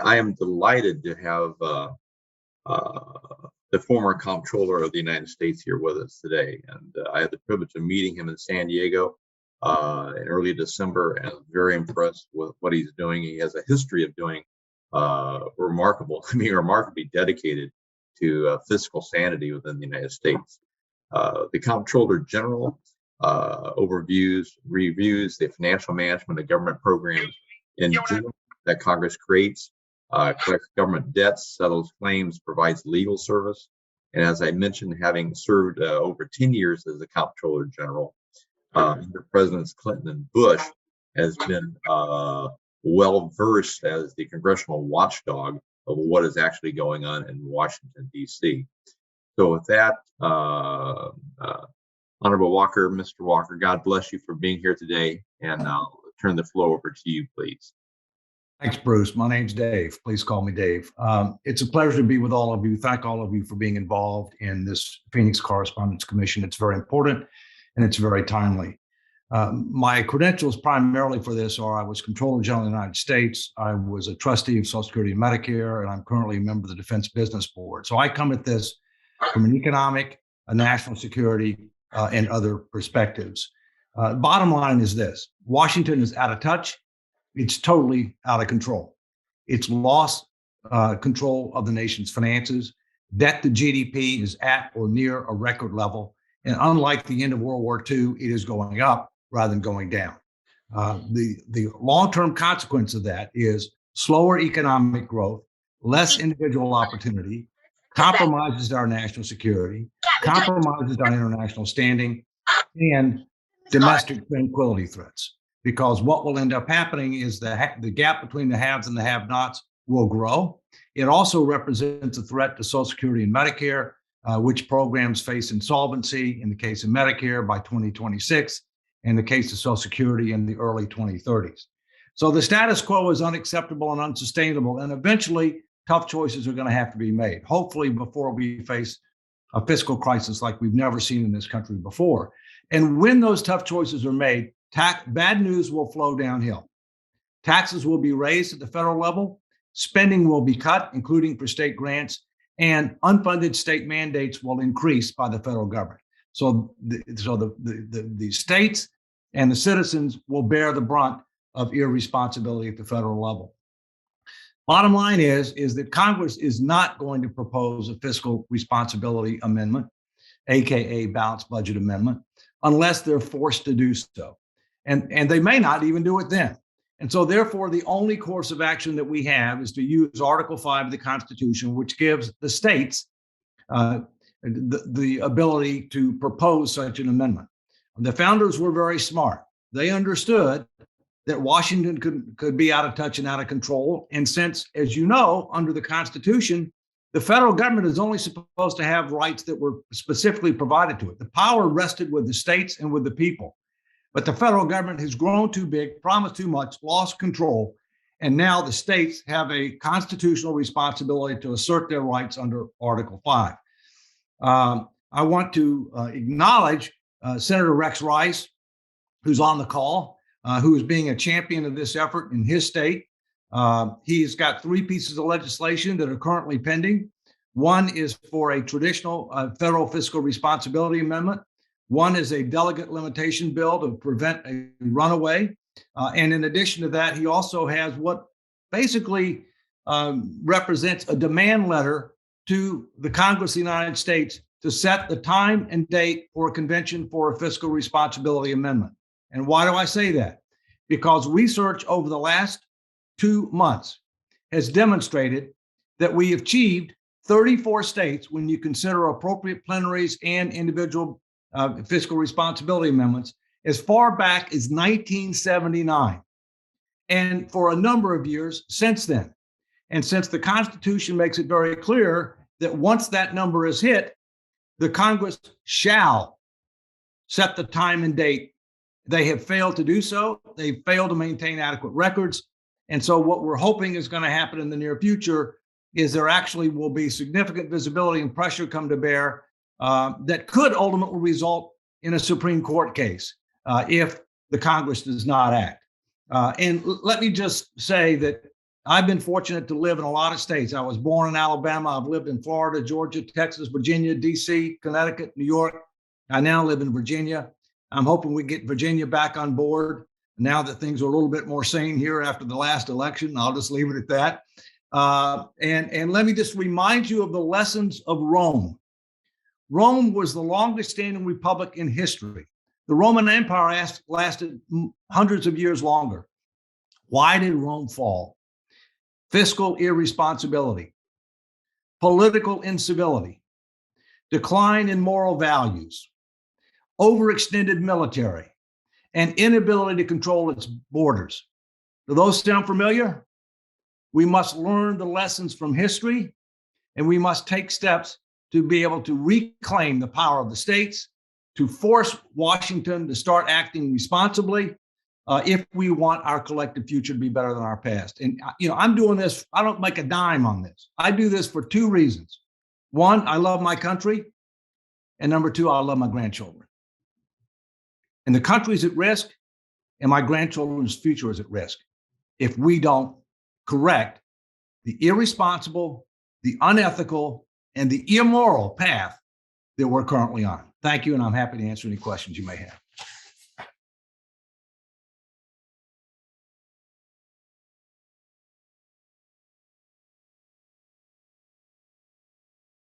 I am delighted to have the former Comptroller of the United States here with us today. And I had the privilege of meeting him in San Diego in early December, and I was very impressed with what he's doing. He has a history of doing remarkably dedicated to fiscal sanity within the United States. The Comptroller General reviews the financial management of government programs in general that Congress creates, collects government debts, settles claims, provides legal service. And as I mentioned, having served over 10 years as the Comptroller General under Presidents Clinton and Bush, has been well versed as the congressional watchdog of what is actually going on in Washington, D.C. So with that, Honorable Walker, Mr. Walker, God bless you for being here today, and I'll turn the floor over to you, please. Thanks, Bruce. My name's Dave. Please call me Dave. It's a pleasure to be with all of you. Thank all of you for being involved in this Phoenix Correspondence Commission. It's very important and it's very timely. My credentials primarily for this are I was Comptroller General of the United States. I was a trustee of Social Security and Medicare, and I'm currently a member of the Defense Business Board. So I come at this from an economic, a national security, and other perspectives. Bottom line is this: Washington is out of touch. It's totally out of control. It's lost control of the nation's finances. Debt to GDP is at or near a record level. And unlike the end of World War II, it is going up rather than going down. The long-term consequence of that is slower economic growth, less individual opportunity, compromises our national security, compromises our international standing, and domestic tranquility threats. Because what will end up happening is the gap between the haves and the have-nots will grow. It also represents a threat to Social Security and Medicare, which programs face insolvency in the case of Medicare by 2026, in the case of Social Security in the early 2030s. So the status quo is unacceptable and unsustainable, and eventually tough choices are going to have to be made, hopefully before we face a fiscal crisis like we've never seen in this country before. And when those tough choices are made, bad news will flow downhill. Taxes will be raised at the federal level, spending will be cut, including for state grants, and unfunded state mandates will increase by the federal government. So the states and the citizens will bear the brunt of irresponsibility at the federal level. Bottom line is that Congress is not going to propose a fiscal responsibility amendment, AKA balanced budget amendment, unless they're forced to do so. And they may not even do it then. And so therefore, the only course of action that we have is to use Article 5 of the Constitution, which gives the states the ability to propose such an amendment. The founders were very smart. They understood that Washington could be out of touch and out of control. And since, as you know, under the Constitution, the federal government is only supposed to have rights that were specifically provided to it. The power rested with the states and with the people. But the federal government has grown too big, promised too much, lost control, and now the states have a constitutional responsibility to assert their rights under Article 5. I want to acknowledge Senator Rex Rice, who's on the call, who is being a champion of this effort in his state. He's got 3 pieces of legislation that are currently pending. One is for a traditional federal fiscal responsibility amendment. One is a delegate limitation bill to prevent a runaway. And in addition to that, he also has what basically represents a demand letter to the Congress of the United States to set the time and date for a convention for a fiscal responsibility amendment. And why do I say that? Because research over the last 2 months has demonstrated that we achieved 34 states, when you consider appropriate plenaries and individual fiscal responsibility amendments, as far back as 1979, and for a number of years since then. And since the Constitution makes it very clear that once that number is hit, the Congress shall set the time and date, they have failed to do so. They've failed to maintain adequate records. And so what we're hoping is going to happen in the near future is there actually will be significant visibility and pressure come to bear that could ultimately result in a Supreme Court case if the Congress does not act. And let me just say that I've been fortunate to live in a lot of states. I was born in Alabama. I've lived in Florida, Georgia, Texas, Virginia, DC, Connecticut, New York. I now live in Virginia. I'm hoping we get Virginia back on board now that things are a little bit more sane here after the last election. I'll just leave it at that. And let me just remind you of the lessons of Rome. Rome was the longest standing republic in history. The Roman Empire lasted hundreds of years longer. Why did Rome fall? Fiscal irresponsibility, political incivility, decline in moral values, overextended military, and inability to control its borders. Do those sound familiar? We must learn the lessons from history, and we must take steps to be able to reclaim the power of the states, to force Washington to start acting responsibly, if we want our collective future to be better than our past. And, I'm doing this, I don't make a dime on this. I do this for two reasons. One, I love my country. And number two, I love my grandchildren. And the country's at risk, and my grandchildren's future is at risk if we don't correct the irresponsible, the unethical, and the immoral path that we're currently on. Thank you, and I'm happy to answer any questions you may have.